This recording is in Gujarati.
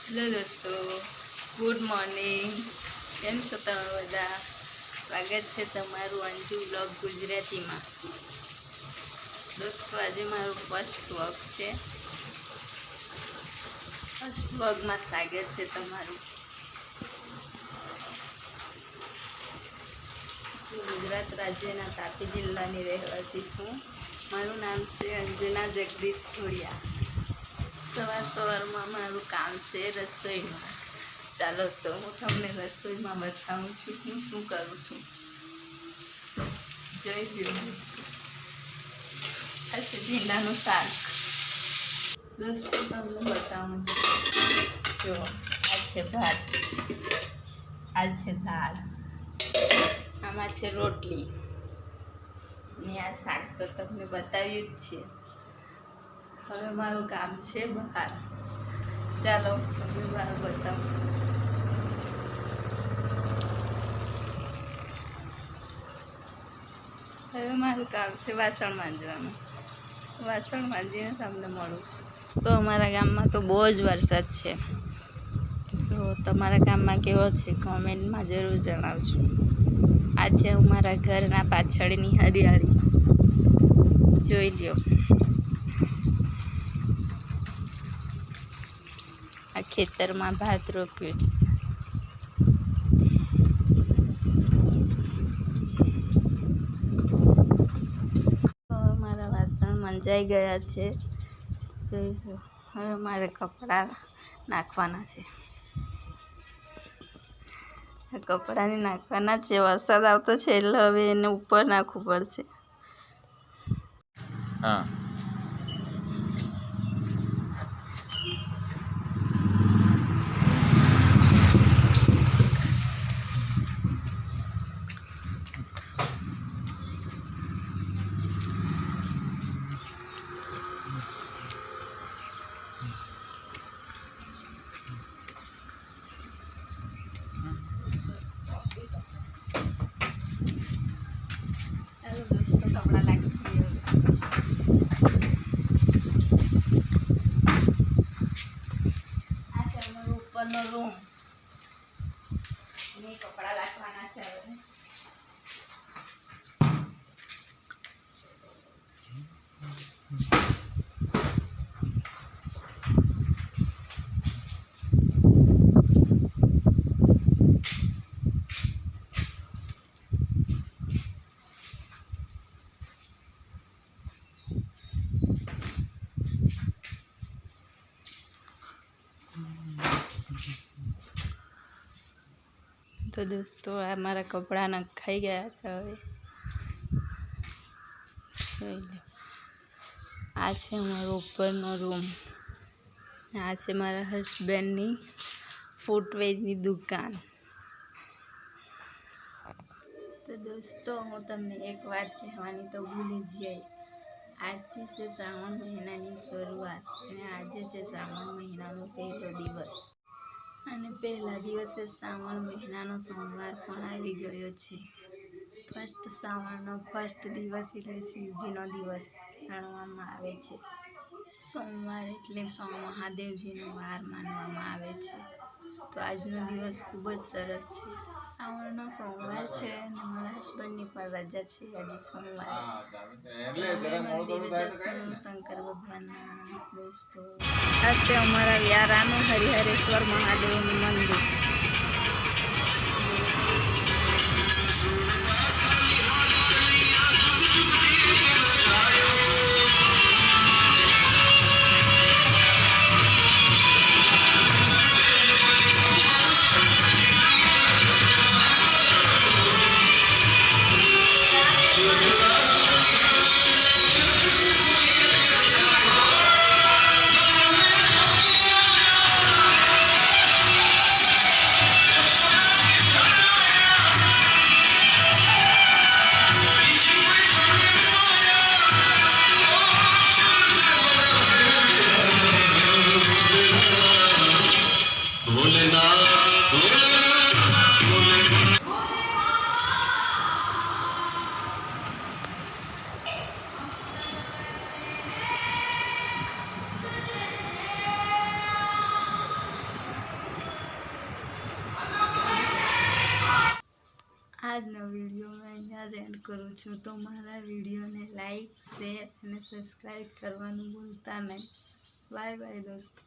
હેલો દોસ્તો, ગુડ મોર્નિંગ. કેમ છો તમે બધા? સ્વાગત છે તમારું અંજુ વ્લોગ ગુજરાતીમાં. દોસ્તો, આજે મારું ફર્સ્ટ વ્લોગ છે. ફર્સ્ટ વ્લોગમાં સ્વાગત છે તમારું. ગુજરાત રાજ્યના તાપી જિલ્લાની રહેવાસી છું. મારું નામ છે અંજના જગદીશ ખોડિયા. સવારમાં મારું કામ છે રસોઈમાં. ચાલો તો હું તમને રસોઈમાં બતાવું છું હું શું કરું છું. જોઈ લ્યો. આ છે ભીંડાનું શાક. દોસ્તો, તમને બતાવું છું. જો આ છે ભાત, આ છે દાળ, આમાં છે રોટલી ને આ શાક તો તમને બતાવ્યું જ છે. હવે મારું કામ છે બહાર. ચાલો તમને બહાર બતાવું. હવે મારું કામ છે વાસણ માંજવાનું. વાસણ માંજીને તમને મળું છું. તો અમારા ગામમાં તો બહુ જ વરસાદ છે. તો તમારા ગામમાં કેવો છે કોમેન્ટમાં જરૂર જણાવજો. આ છે અમારા ઘરના પાછળની હરિયાળી. જોઈ લ્યો. આ ખેતરમાં ભાત રોપ્યું છે. મારા વાસણ મંજાઈ ગયા છે. જોઈ લો. હવે મારે કપડાં નાખવાના છે. કપડાને નાખવાના છે. વરસાદ આવતો છે એટલે હવે એને ઉપર નાખવું પડશે. હા. રૂમ ને કપડા રાખવાના છે. હવે તો દોસ્તો, આ મારા કપડાં નખાઈ ગયા છે. હવે જોઈ લો. આ છે મારો ઉપરનો રૂમ. આ છે મારા હસબન્ડની ફૂટવેરની દુકાન. તો દોસ્તો, હું તમને એક વાત કહેવાની તો ભૂલી જ ગઈ. આજથી છે શ્રાવણ મહિનાની શરૂઆત અને આજે છે શ્રાવણ મહિનાનો પહેલો દિવસ. અને પહેલા દિવસે શ્રાવણ મહિનાનો સોમવાર પણ આવી ગયો છે. ફર્સ્ટ શ્રાવણનો ફર્સ્ટ દિવસ એટલે શિવજીનો દિવસ ગણવામાં આવે છે. સોમવાર એટલે મહાદેવજીનો વાર માનવામાં આવે છે. તો આજનો દિવસ ખૂબ જ સરસ છે. શ્રાવણનો સોમવાર છે અને મારા હસબન્ડની પણ રજા છે આજે સોમવાર. મંદિરે જશું શંકર ભગવાનના. દોસ્તો, આ છે અમારા વ્યારાનું હરિહરેશ્વર મહાદેવનું મંદિર. આજનો વિડીયો મેં અહીંયા જ એન્ડ કરું છું. તો મારા વિડીયોને લાઈક, શેર અને સબસ્ક્રાઈબ કરવાનું ભૂલતા નહીં. બાય બાય દોસ્તો.